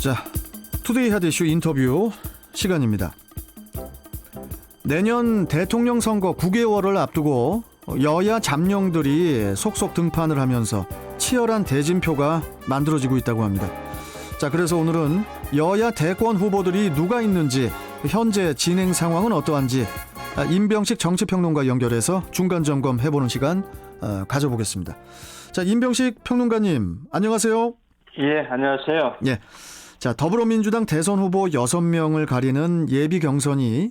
자, 투데이 하드 이슈 인터뷰 시간입니다. 내년 대통령 선거 9개월을 앞두고 여야 잠룡들이 속속 등판을 하면서 치열한 대진표가 만들어지고 있다고 합니다. 자, 그래서 오늘은 여야 대권 후보들이 누가 있는지, 현재 진행 상황은 어떠한지 임병식 정치평론가 연결해서 중간 점검 해보는 시간 가져보겠습니다. 자, 임병식 평론가님, 안녕하세요. 예, 안녕하세요. 예. 자, 더불어민주당 대선 후보 6명을 가리는 예비 경선이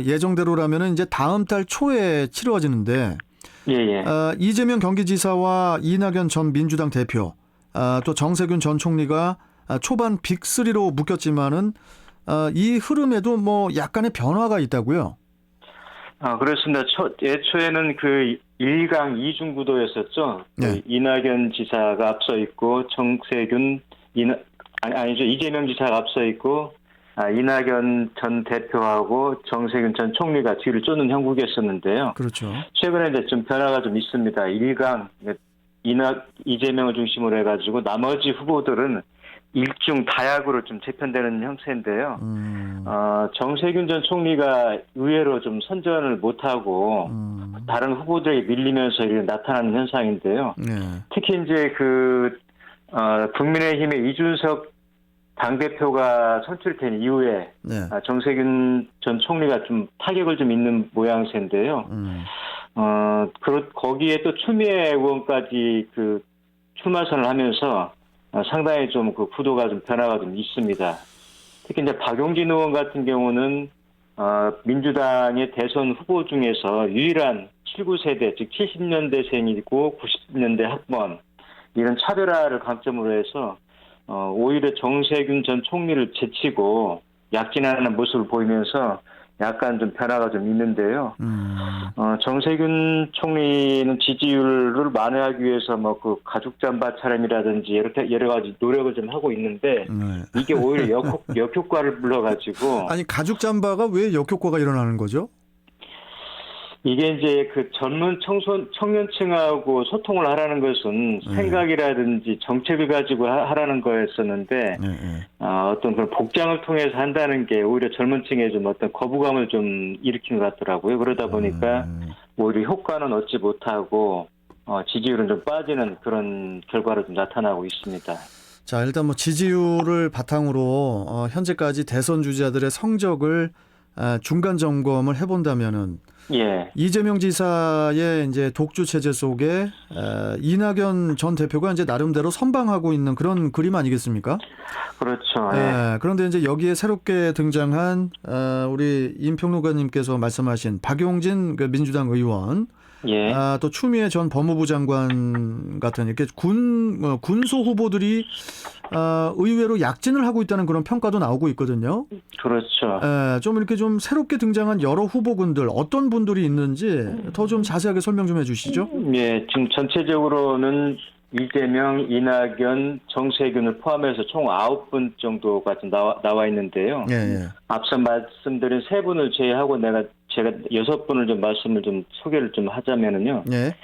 예정대로라면 이제 다음 달 초에 치러지는데, 예. 이재명 경기지사와 이낙연 전 민주당 대표, 또 정세균 전 총리가 초반 빅3로 묶였지만은 이 흐름에도 뭐 약간의 변화가 있다고요? 그렇습니다. 예초에는 그 1강 2중 구도였었죠. 네. 그 이낙연 지사가 앞서 있고 이재명 지사가 앞서 있고 이낙연 전 대표하고 정세균 전 총리가 뒤를 쫓는 형국이었었는데요. 그렇죠. 최근에 이제 좀 변화가 좀 있습니다. 1강 이재명을 중심으로 해가지고 나머지 후보들은 일중 다약으로 좀 재편되는 형태인데요. 정세균 전 총리가 의외로 좀 선전을 못하고 다른 후보들에게 밀리면서 이렇게 나타나는 현상인데요. 네. 특히 이제 국민의힘의 이준석 당대표가 선출된 이후에 네. 정세균 전 총리가 좀 타격을 좀 있는 모양새인데요. 거기에 또 추미애 의원까지 그 출마선을 하면서 상당히 좀 그 구도가 좀 변화가 좀 있습니다. 특히 이제 박용진 의원 같은 경우는 민주당의 대선 후보 중에서 유일한 79세대, 즉 70년대생이고 90년대 학번, 이런 차별화를 강점으로 해서 오히려 정세균 전 총리를 제치고 약진하는 모습을 보이면서 약간 좀 변화가 좀 있는데요. 정세균 총리는 지지율을 만회하기 위해서 뭐 그 가죽 잠바 차림이라든지 이렇게 여러 가지 노력을 좀 하고 있는데 이게 오히려 역효과를 불러가지고. 아니, 가죽 잠바가 왜 역효과가 일어나는 거죠? 이게 이제 그 젊은 청년층하고 소통을 하라는 것은 생각이라든지 정책을 가지고 하라는 거였었는데, 어떤 그런 복장을 통해서 한다는 게 오히려 젊은 층에 좀 어떤 거부감을 좀 일으킨 것 같더라고요. 그러다 보니까 오히려 효과는 얻지 못하고, 지지율은 좀 빠지는 그런 결과로 좀 나타나고 있습니다. 자, 일단 뭐 지지율을 바탕으로 현재까지 대선 주자들의 성적을 중간 점검을 해본다면은, 예. 이재명 지사의 이제 독주 체제 속에 이낙연 전 대표가 이제 나름대로 선방하고 있는 그런 그림 아니겠습니까? 그렇죠. 예. 그런데 이제 여기에 새롭게 등장한 우리 임 평론가님께서 말씀하신 박용진 그 민주당 의원, 예. 또 추미애 전 법무부 장관 같은 이렇게 군소 후보들이 의외로 약진을 하고 있다는 그런 평가도 나오고 있거든요. 그렇죠. 좀 이렇게 좀 새롭게 등장한 여러 후보군들 어떤 분들이 있는지 더 좀 자세하게 설명 좀 해주시죠. 예, 지금 전체적으로는 이재명, 이낙연, 정세균을 포함해서 총 9분 정도가 좀 나와 있는데요. 예. 앞서 말씀드린 3분을 제외하고 제가 6분을 좀 말씀을 좀 소개를 좀 하자면은요. 예.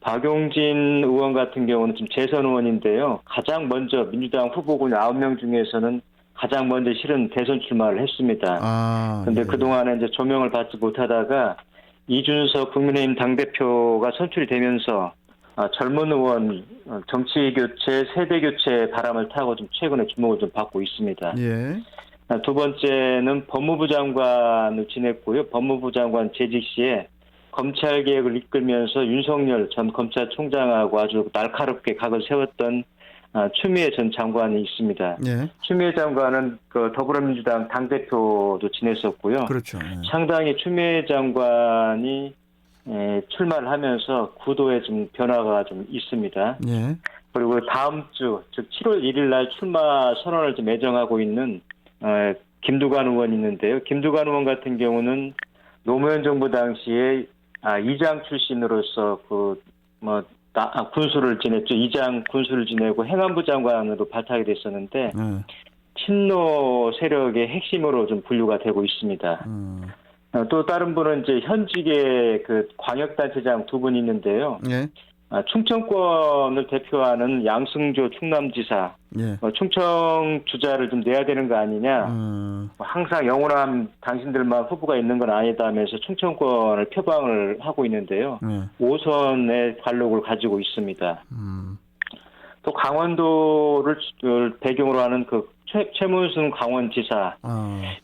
박용진 의원 같은 경우는 지금 재선 의원인데요. 가장 먼저 민주당 후보군 9명 중에서는 가장 먼저 실은 대선 출마를 했습니다. 그런데 예. 그동안에 이제 조명을 받지 못하다가 이준석 국민의힘 당대표가 선출이 되면서 젊은 의원 정치 교체, 세대 교체 바람을 타고 좀 최근에 주목을 좀 받고 있습니다. 예. 두 번째는 법무부 장관을 지냈고요. 법무부 장관 재직 시에 검찰 개혁을 이끌면서 윤석열 전 검찰총장하고 아주 날카롭게 각을 세웠던 추미애 전 장관이 있습니다. 예. 추미애 장관은 그 더불어민주당 당대표도 지냈었고요. 그렇죠. 상당히 추미애 장관이 출마를 하면서 구도에 좀 변화가 좀 있습니다. 예. 그리고 다음 주, 즉 7월 1일 날 출마 선언을 좀 예정하고 있는 김두관 의원이 있는데요. 김두관 의원 같은 경우는 노무현 정부 당시에 이장 출신으로서 군수를 지냈죠. 이장 군수를 지내고 행안부 장관으로 발탁이 됐었는데 친노 세력의 핵심으로 좀 분류가 되고 있습니다. 또 다른 분은 이제 현직의 그 광역단체장 두 분이 있는데요. 예. 충청권을 대표하는 양승조 충남지사, 예. 충청 주자를 좀 내야 되는 거 아니냐. 항상 영원한 당신들만 후보가 있는 건 아니다 하면서 충청권을 표방을 하고 있는데요. 예. 5선의 관록을 가지고 있습니다. 또 강원도를 배경으로 하는 그 최문순 강원지사,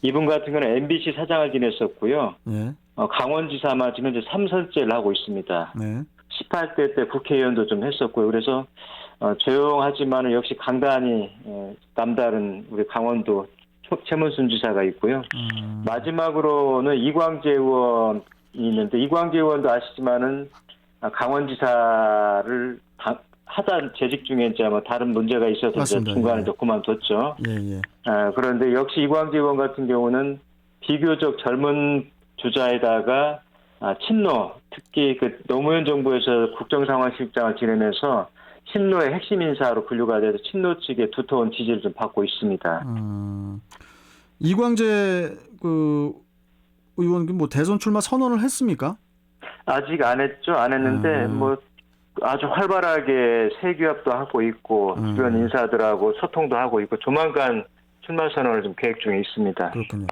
이분 같은 경우는 MBC 사장을 지냈었고요. 예. 강원지사만 지금 이제 3선째를 하고 있습니다. 네. 18대 때 국회의원도 좀 했었고요. 그래서 조용하지만 역시 강단이 남다른 우리 강원도 최문순 지사가 있고요. 마지막으로는 이광재 의원이 있는데, 이광재 의원도 아시지만은 강원지사를 하다 재직 중에 이제 뭐 다른 문제가 있어서 맞습니다. 중간에 예. 그만뒀죠. 예. 그런데 역시 이광재 의원 같은 경우는 비교적 젊은 주자에다가 친노, 특히 그 노무현 정부에서 국정상황실장을 지내면서 친노의 핵심 인사로 분류가 돼서 친노 측의 두터운 지지를 좀 받고 있습니다. 이광재 그 의원 뭐 대선 출마 선언을 했습니까? 아직 안 했죠. 안 했는데 뭐 아주 활발하게 세규합도 하고 있고 주변 인사들하고 소통도 하고 있고 조만간 출마 선언을 좀 계획 중에 있습니다. 그렇군요.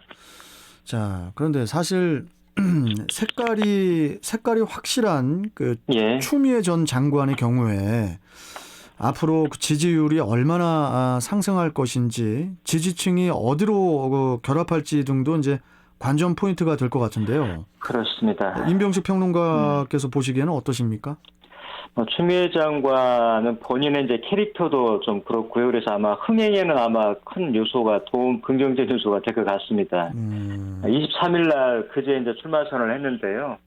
자, 그런데 사실 색깔이 확실한 그 예. 추미애 전 장관의 경우에 앞으로 그 지지율이 얼마나 상승할 것인지, 지지층이 어디로 결합할지 등도 이제 관전 포인트가 될 것 같은데요. 그렇습니다. 임병식 평론가께서 보시기에는 어떠십니까? 추미애 장관은 본인의 이제 캐릭터도 좀 그렇고요. 그래서 아마 흥행에는 아마 큰 요소가 긍정적 요소가 될 것 같습니다. 23일 날 그제 이제 출마 선언을 했는데요.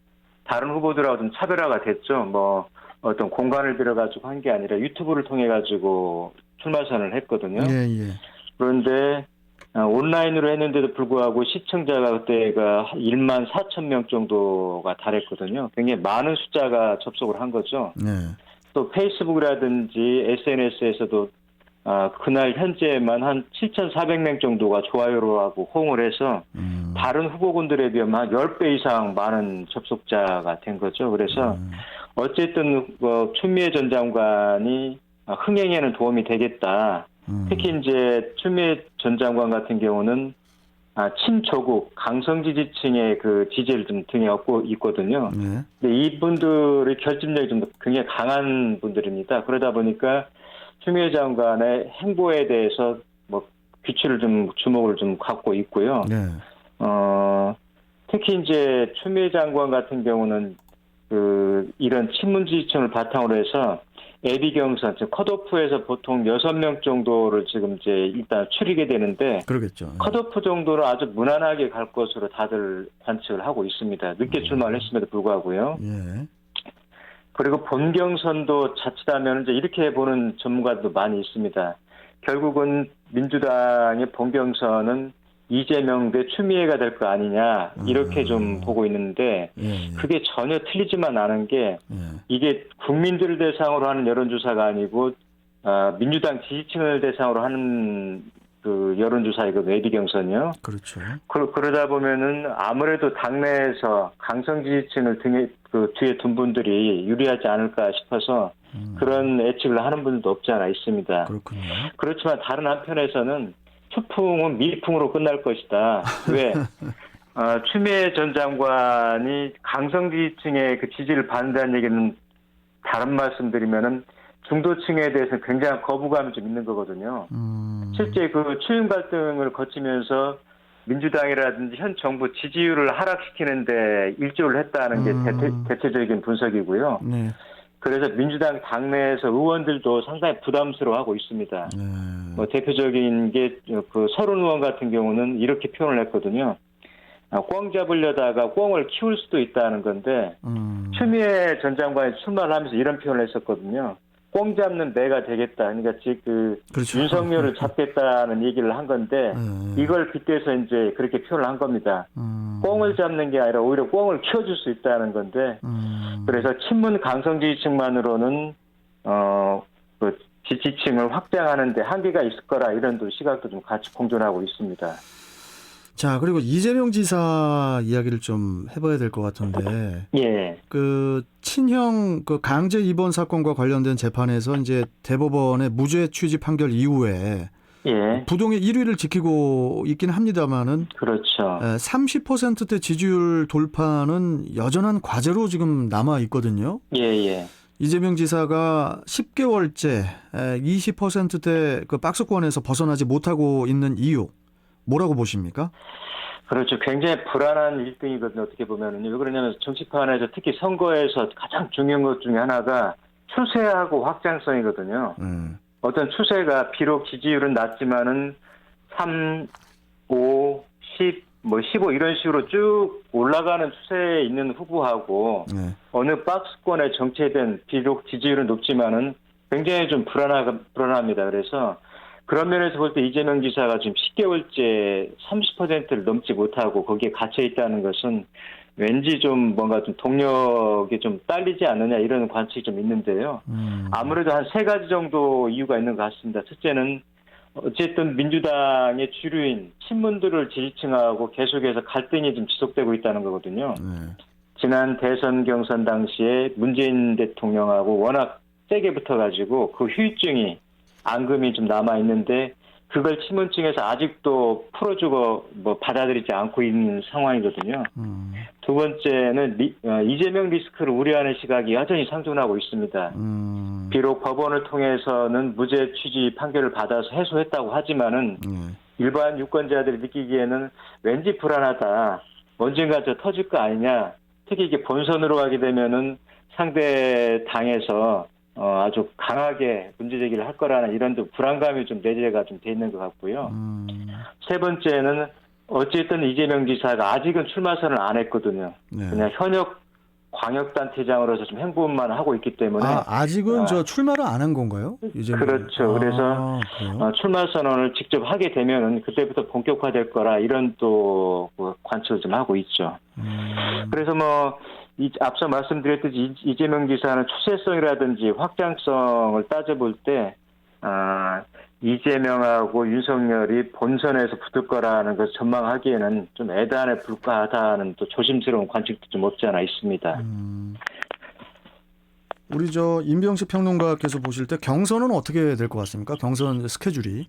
다른 후보들하고 좀 차별화가 됐죠. 뭐 어떤 공간을 들여가지고 한 게 아니라 유튜브를 통해 가지고 출마 선언을 했거든요. 예. 그런데 온라인으로 했는데도 불구하고 시청자가 그때가 1만 4천 명 정도가 달했거든요. 굉장히 많은 숫자가 접속을 한 거죠. 네. 또 페이스북이라든지 SNS에서도 그날 현재만 한 7,400명 정도가 좋아요로 하고 호응을 해서 다른 후보군들에 비하면 한 10배 이상 많은 접속자가 된 거죠. 그래서 어쨌든 추미애 전 장관이 흥행에는 도움이 되겠다. 특히 이제 추미애 전 장관 같은 경우는 친조국 강성 지지층의 그 지지를 좀 등에 업고 있거든요. 네. 근데 이분들의 결집력이 좀 굉장히 강한 분들입니다. 그러다 보니까 추미애 장관의 행보에 대해서 뭐 귀추를 좀 주목을 좀 갖고 있고요. 네. 특히 이제 추미애 장관 같은 경우는 이런 친문 지지층을 바탕으로 해서 예비 경선, 즉 컷오프에서 보통 6명 정도를 지금 이제 일단 추리게 되는데, 그러겠죠. 컷오프 정도는 아주 무난하게 갈 것으로 다들 관측을 하고 있습니다. 늦게 출마를 했음에도 불구하고요. 예. 그리고 본 경선도 자칫하면 이제 이렇게 보는 전문가들도 많이 있습니다. 결국은 민주당의 본 경선은 이재명 대 추미애가 될 거 아니냐 이렇게 좀 보고 있는데 그게 전혀 틀리지만 않은 게 이게 국민들을 대상으로 하는 여론조사가 아니고 민주당 지지층을 대상으로 하는 그 여론조사이거든요. 예비 경선이요. 그렇죠. 그러다 보면은 아무래도 당내에서 강성 지지층을 뒤에 둔 분들이 유리하지 않을까 싶어서 그런 예측을 하는 분들도 없지 않아 있습니다. 그렇군요. 그렇지만 다른 한편에서는 추풍은 미풍으로 끝날 것이다. 왜? 추미애 전 장관이 강성 지지층의 그 지지를 받는다는 얘기는 다른 말씀드리면은 중도층에 대해서 굉장히 거부감이 좀 있는 거거든요. 실제 그 추윤 갈등을 거치면서 민주당이라든지 현 정부 지지율을 하락시키는데 일조를 했다는 게 대체적인 분석이고요. 네. 그래서 민주당 당내에서 의원들도 상당히 부담스러워하고 있습니다. 뭐 대표적인 게 그 서른 의원 같은 경우는 이렇게 표현을 했거든요. 꽝 잡으려다가 꽝을 키울 수도 있다는 건데 추미애 전 장관이 출마를 하면서 이런 표현을 했었거든요. 꽝 잡는 내가 되겠다. 그러니까 지금 그렇죠. 윤석열을 잡겠다는 얘기를 한 건데 이걸 빗대서 이제 그렇게 표현을 한 겁니다. 꽝을 잡는 게 아니라 오히려 꽝을 키워줄 수 있다는 건데 그래서 친문 강성 지지층만으로는 그 지지층을 확장하는데 한계가 있을 거라 이런 시각도 좀 같이 공존하고 있습니다. 자, 그리고 이재명 지사 이야기를 좀 해봐야 될 것 같은데, 예, 그 친형 그 강제 입원 사건과 관련된 재판에서 이제 대법원의 무죄 취지 판결 이후에 예, 부동의 1위를 지키고 있긴 합니다만은 그렇죠. 30%대 지지율 돌파는 여전한 과제로 지금 남아 있거든요. 예, 예. 이재명 지사가 10개월째 20%대 그 박스권에서 벗어나지 못하고 있는 이유 뭐라고 보십니까? 그렇죠. 굉장히 불안한 1등이거든요. 어떻게 보면은요. 왜 그러냐면 정치판에서 특히 선거에서 가장 중요한 것 중에 하나가 추세하고 확장성이거든요. 어떤 추세가 비록 지지율은 낮지만은 3, 5, 10, 뭐 15 이런 식으로 쭉 올라가는 추세에 있는 후보하고 네. 어느 박스권에 정체된 비록 지지율은 높지만은 굉장히 좀 불안합니다. 그래서 그런 면에서 볼 때 이재명 지사가 지금 10개월째 30%를 넘지 못하고 거기에 갇혀 있다는 것은 왠지 좀 뭔가 좀 동력이 좀 딸리지 않느냐 이런 관측이 좀 있는데요. 아무래도 한 세 가지 정도 이유가 있는 것 같습니다. 첫째는 어쨌든 민주당의 주류인 친문들을 지지층하고 계속해서 갈등이 좀 지속되고 있다는 거거든요. 네. 지난 대선 경선 당시에 문재인 대통령하고 워낙 세게 붙어가지고 그 후유증이 앙금이 좀 남아 있는데 그걸 친문층에서 아직도 풀어주고 뭐 받아들이지 않고 있는 상황이거든요. 두 번째는 이재명 리스크를 우려하는 시각이 여전히 상존하고 있습니다. 비록 법원을 통해서는 무죄 취지 판결을 받아서 해소했다고 하지만은 일반 유권자들이 느끼기에는 왠지 불안하다. 언젠가 저 터질 거 아니냐. 특히 이게 본선으로 가게 되면은 상대 당에서 아주 강하게 문제 제기를 할 거라는 이런 좀 불안감이 좀 내재가 좀 돼 있는 것 같고요. 세 번째는 어쨌든 이재명 지사가 아직은 출마 선언을 안 했거든요. 네. 그냥 현역 광역단체장으로서 좀 행보만 하고 있기 때문에 아직은 저 출마를 안 한 건가요? 이재명? 그렇죠. 그래서 그래요? 출마 선언을 직접 하게 되면은 그때부터 본격화될 거라 이런 또 관측을 좀 하고 있죠. 그래서 뭐 앞서 말씀드렸듯이 이재명 지사는 추세성이라든지 확장성을 따져볼 때 이재명하고 윤석열이 본선에서 붙을 거라는 것을 전망하기에는 좀 애단에 불과하다는 또 조심스러운 관측도 좀 없지 않아 있습니다. 우리 저 임병식 평론가께서 보실 때 경선은 어떻게 될 것 같습니까? 경선 스케줄이?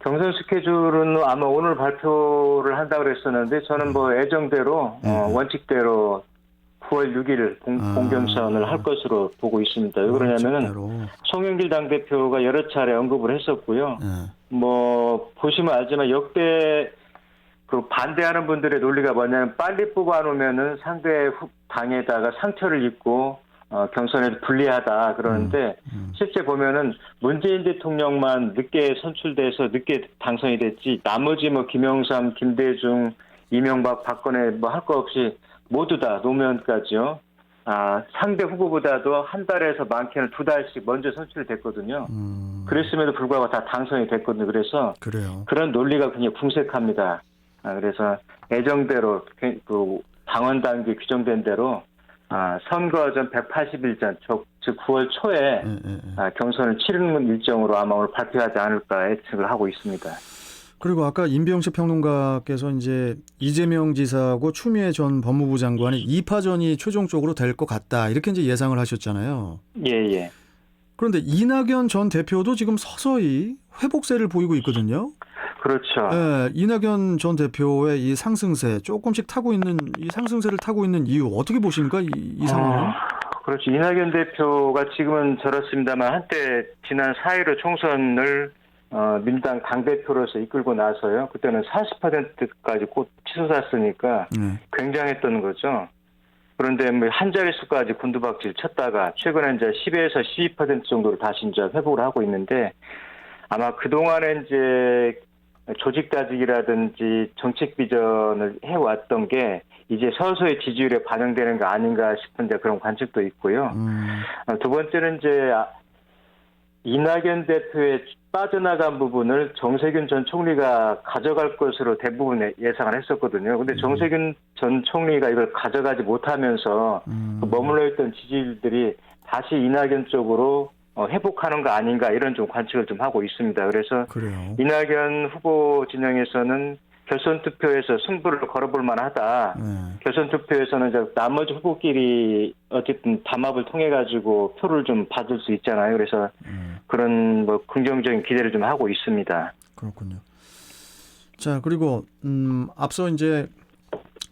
경선 스케줄은 아마 오늘 발표를 한다고 그랬었는데 저는 뭐 예정대로 원칙대로 9월 6일 본경선을 할 것으로 보고 있습니다. 왜 그러냐면은 송영길 당대표가 여러 차례 언급을 했었고요. 뭐 보시면 알지만 역대 그 반대하는 분들의 논리가 뭐냐면 빨리 뽑아놓으면은 상대 당에다가 상처를 입고 경선에도 불리하다 그러는데 실제 보면은 문재인 대통령만 늦게 선출돼서 늦게 당선이 됐지 나머지 뭐 김영삼, 김대중, 이명박, 박근혜 뭐 할 거 없이 모두 다 노무현까지요. 상대 후보보다도 한 달에서 많게는 두 달씩 먼저 선출이 됐거든요. 그랬음에도 불구하고 다 당선이 됐거든요. 그래서 그래요. 그런 논리가 굉장히 궁색합니다. 그래서 예정대로 그 당원 단계 규정된 대로 선거 전 180일 전, 즉 9월 초에 경선을 치르는 일정으로 아마 오늘 발표하지 않을까 예측을 하고 있습니다. 그리고 아까 임병식 평론가께서 이제 이재명 지사하고 추미애 전 법무부 장관의 2파전이 최종적으로 될 것 같다 이렇게 이제 예상을 하셨잖아요. 예. 그런데 이낙연 전 대표도 지금 서서히 회복세를 보이고 있거든요. 그렇죠. 네, 이낙연 전 대표의 이 상승세 조금씩 타고 있는 이 상승세를 타고 있는 이유 어떻게 보십니까 이 상황은? 그렇죠. 이낙연 대표가 지금은 저렇습니다만 한때 지난 4.15 총선을 민주당 당대표로서 이끌고 나서요. 그때는 40%까지 곧 치솟았으니까 굉장했던 거죠. 그런데 뭐 한 자릿수까지 곤두박질 쳤다가 최근에 이제 10에서 12% 정도로 다시 이제 회복을 하고 있는데 아마 그동안에 이제 조직 다지기라든지 정책 비전을 해왔던 게 이제 서서히 지지율에 반영되는 거 아닌가 싶은 이제 그런 관측도 있고요. 두 번째는 이제 이낙연 대표의 빠져나간 부분을 정세균 전 총리가 가져갈 것으로 대부분 예상을 했었거든요. 근데 정세균 전 총리가 이걸 가져가지 못하면서 머물러 있던 지지율들이 다시 이낙연 쪽으로 회복하는 거 아닌가 이런 좀 관측을 좀 하고 있습니다. 그래서 그래요. 이낙연 후보 진영에서는 결선 투표에서 승부를 걸어볼 만하다. 네. 결선 투표에서는 이제 나머지 후보끼리 어쨌든 담합을 통해 가지고 표를 좀 받을 수 있잖아요. 그래서 그런 뭐 긍정적인 기대를 좀 하고 있습니다. 그렇군요. 자, 그리고 앞서 이제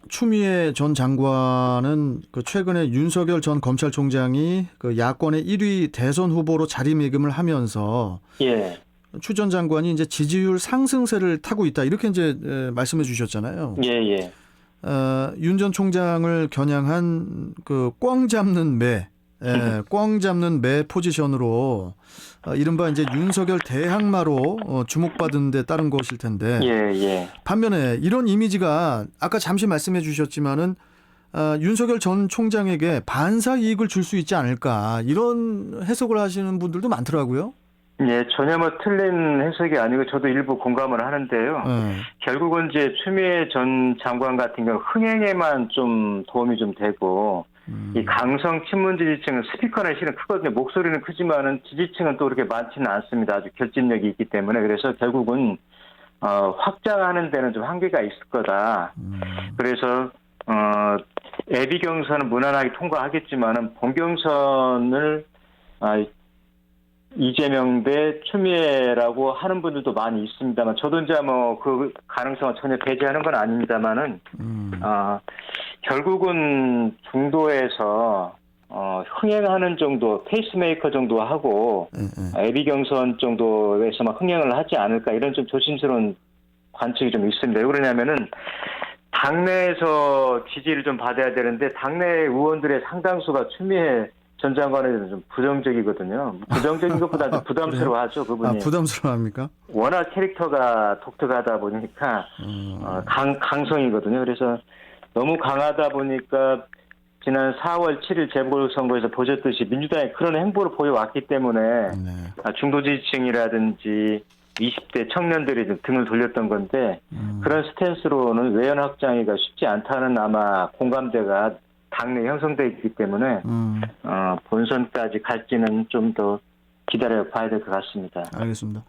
추미애 전 장관은 그 최근에 윤석열 전 검찰총장이 그 야권의 1위 대선 후보로 자리매김을 하면서 예, 추 전 장관이 이제 지지율 상승세를 타고 있다 이렇게 이제 말씀해 주셨잖아요. 예, 예. 윤 전 총장을 겨냥한 그 꽝 잡는 매 포지션으로 이른바 이제 윤석열 대항마로 주목받은 데 따른 것일 텐데. 예, 예. 반면에 이런 이미지가 아까 잠시 말씀해 주셨지만은 윤석열 전 총장에게 반사 이익을 줄 수 있지 않을까 이런 해석을 하시는 분들도 많더라고요. 예, 전혀 뭐 틀린 해석이 아니고 저도 일부 공감을 하는데요. 결국은 이제 추미애 전 장관 같은 경우 흥행에만 좀 도움이 좀 되고 이 강성 친문 지지층은 스피커는 실은 크거든요. 목소리는 크지만은 지지층은 또 그렇게 많지는 않습니다. 아주 결집력이 있기 때문에 그래서 결국은 확장하는 데는 좀 한계가 있을 거다. 그래서 예비 경선은 무난하게 통과하겠지만은 본 경선을 이재명 대 추미애라고 하는 분들도 많이 있습니다만 저도 이제 뭐 그 가능성은 전혀 배제하는 건 아닙니다만은 결국은 중도에서 흥행하는 정도 페이스메이커 정도 하고 예비 경선 정도에서만 흥행을 하지 않을까 이런 좀 조심스러운 관측이 좀 있습니다. 왜 그러냐면은 당내에서 지지를 좀 받아야 되는데 당내 의원들의 상당수가 추미애 전 장관에 대해서 좀 부정적이거든요. 부정적인 것보다 좀 부담스러워하죠, 그분이. 부담스러워합니까? 워낙 캐릭터가 독특하다 보니까 강성이거든요. 그래서 너무 강하다 보니까 지난 4월 7일 재보궐선거에서 보셨듯이 민주당이 그런 행보를 보여왔기 때문에 중도 지지층이라든지 20대 청년들이 좀 등을 돌렸던 건데 그런 스탠스로는 외연 확장이가 쉽지 않다는 아마 공감대가 당내에 형성되어 있기 때문에 본선까지 갈지는 좀 더 기다려 봐야 될 것 같습니다. 알겠습니다.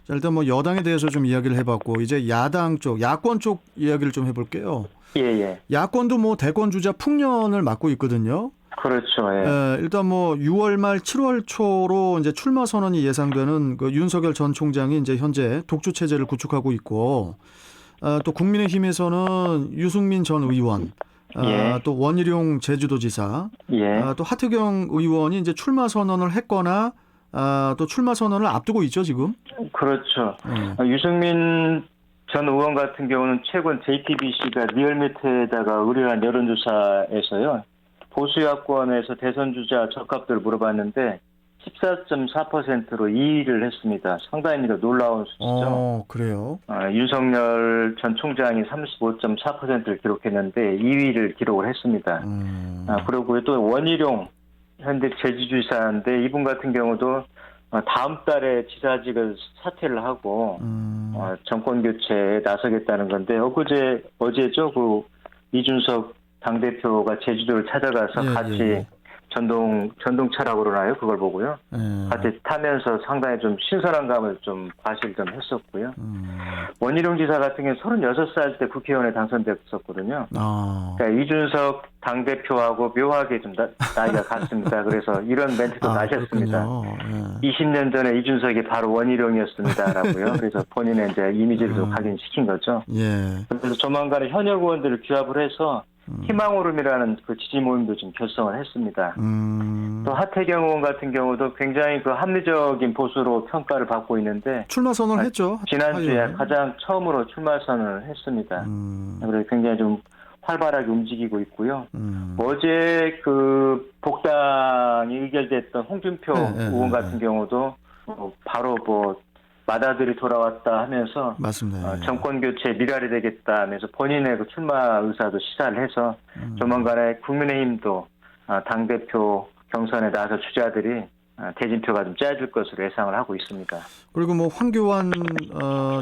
자, 일단 뭐 여당에 대해서 좀 이야기를 해봤고 이제 야당 쪽, 야권 쪽 이야기를 좀 해볼게요. 예. 야권도 뭐 대권 주자 풍년을 맞고 있거든요. 그렇죠. 예. 일단 뭐 6월 말 7월 초로 이제 출마 선언이 예상되는 그 윤석열 전 총장이 이제 현재 독주 체제를 구축하고 있고 또 국민의힘에서는 유승민 전 의원 또 원희룡 제주도지사, 또 하태경 의원이 이제 출마 선언을 했거나 또 출마 선언을 앞두고 있죠 지금. 그렇죠. 유승민 전 의원 같은 경우는 최근 JTBC가 리얼미터에다가 의뢰한 여론조사에서요 보수 야권에서 대선 주자 적합도를 물어봤는데 14.4%로 2위를 했습니다. 상당히 놀라운 수치죠. 그래요? 윤석열 전 총장이 35.4%를 기록했는데 2위를 기록을 했습니다. 그리고 또 원희룡 현재 제주지사인데 이분 같은 경우도 다음 달에 지사직을 사퇴를 하고 정권 교체에 나서겠다는 건데 어제죠 그 이준석 당대표가 제주도를 찾아가서 같이 전동차라고 그러나요? 그걸 보고요. 같이 타면서 상당히 좀 신선한 감을 좀 과시를 좀 했었고요. 원희룡 지사 같은 경우는 36살 때 국회의원에 당선됐었거든요. 그러니까 이준석 당대표하고 묘하게 좀 나이가 같습니다. 그래서 이런 멘트도 나셨습니다. 20년 전에 이준석이 바로 원희룡이었습니다라고요. 그래서 본인의 이제 이미지를 좀 각인시킨 거죠. 그래서 조만간에 현역 의원들을 규합을 해서 희망오름이라는 그 지지 모임도 좀 결성을 했습니다. 또 하태경 의원 같은 경우도 굉장히 그 합리적인 보수로 평가를 받고 있는데 출마 선언을 했죠. 지난주에 가장 처음으로 출마 선언을 했습니다. 그래서 굉장히 좀 활발하게 움직이고 있고요. 어제 그 복당이 의결됐던 홍준표 의원 같은 경우도 바로 맏아들이 돌아왔다 하면서 맞습니다. 정권 교체 미랄이 되겠다 하면서 본인의 그 출마 의사도 시사를 해서 조만간에 국민의힘도 당대표 경선에 나서 주자들이 대진표가 좀 짜질 것으로 예상을 하고 있습니다. 그리고 뭐 황교안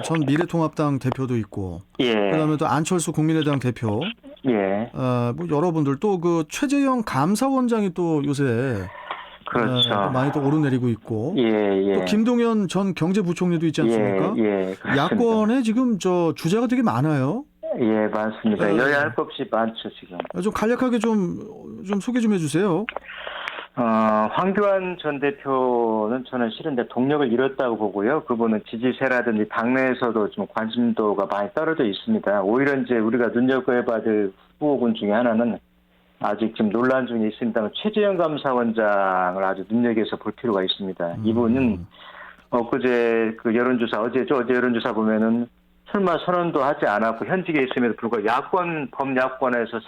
전 미래통합당 대표도 있고, 그다음에 또 안철수 국민의당 대표, 뭐 여러분들 또 그 최재형 감사원장이 또 요새 그렇죠. 또 많이 또 오르내리고 있고. 예, 예. 또 김동연 전 경제부총리도 있지 않습니까? 예, 예. 그렇습니다. 야권에 지금 저 주자가 되게 많아요. 예, 많습니다. 네. 여야 할 것 없이 많죠, 지금. 좀 간략하게 좀 소개 좀 해주세요. 황교안 전 대표는 저는 실은 동력을 잃었다고 보고요. 그분은 지지세라든지 당내에서도 좀 관심도가 많이 떨어져 있습니다. 오히려 이제 우리가 눈여겨봐야 후보군 중에 하나는 아직 지금 논란 중에 있습니다만 최재형 감사원장을 아주 눈여겨서 볼 필요가 있습니다. 이분은 엊그제 그 여론조사, 어제 여론조사 보면은 설마 선언도 하지 않았고 현직에 있음에도 불구하고 범야권에서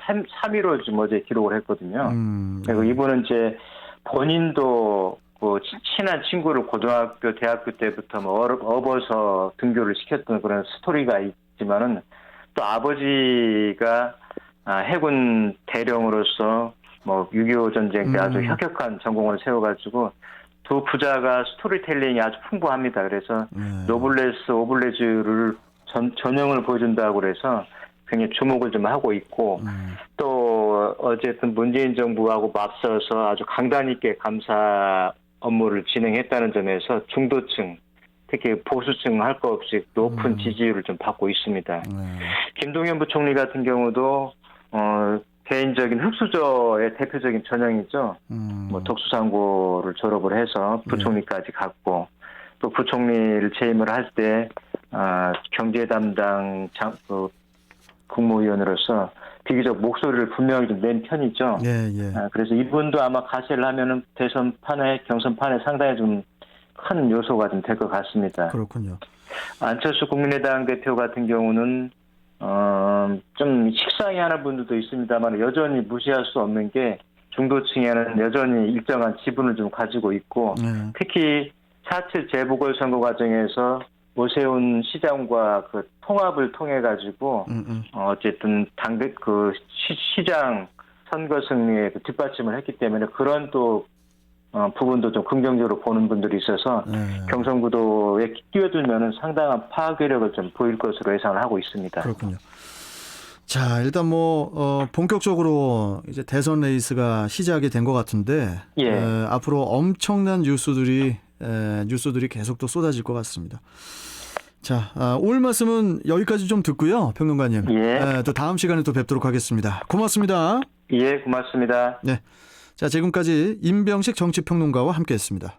3위로 지금 어제 기록을 했거든요. 그리고 이분은 이제 본인도 그 친한 친구를 고등학교, 대학교 때부터 업어서 등교를 시켰던 그런 스토리가 있지만은 또 아버지가 해군 대령으로서 6.25 전쟁 때 아주 혁혁한 전공을 세워가지고 두 부자가 스토리텔링이 아주 풍부합니다. 그래서 노블레스 오블레주를 전형을 보여준다고 그래서 굉장히 주목을 좀 하고 있고 또 어쨌든 문재인 정부하고 맞서서 아주 강단 있게 감사 업무를 진행했다는 점에서 중도층 특히 보수층 할 것 없이 높은 지지율을 좀 받고 있습니다. 김동연 부총리 같은 경우도 개인적인 흑수저의 대표적인 전형이죠. 독수상고를 졸업을 해서 부총리까지 갔고 또 부총리를 재임을 할 때 경제 담당 국무위원으로서 비교적 목소리를 분명히 좀 낸 편이죠. 예, 예. 그래서 이분도 아마 가세를 하면은 경선판에 상당히 좀 큰 요소가 좀 될 것 같습니다. 그렇군요. 안철수 국민의당 대표 같은 경우는 좀 식상해하는 분들도 있습니다만 여전히 무시할 수 없는 게 중도층에는 여전히 일정한 지분을 좀 가지고 있고 특히 4.7 재보궐선거 과정에서 오세훈 시장과 그 통합을 통해 가지고 어쨌든 시장 선거 승리에 뒷받침을 했기 때문에 그런 또 부분도 좀 긍정적으로 보는 분들이 있어서 경선 구도에 뛰어들면은 상당한 파괴력을 좀 보일 것으로 예상을 하고 있습니다. 그렇군요. 자, 일단 본격적으로 이제 대선 레이스가 시작이 된 것 같은데 앞으로 엄청난 뉴스들이 계속 또 쏟아질 것 같습니다. 자, 오늘 말씀은 여기까지 좀 듣고요, 평론가님. 또 다음 시간에 또 뵙도록 하겠습니다. 고맙습니다. 예, 고맙습니다. 네. 자, 지금까지 임병식 정치평론가와 함께했습니다.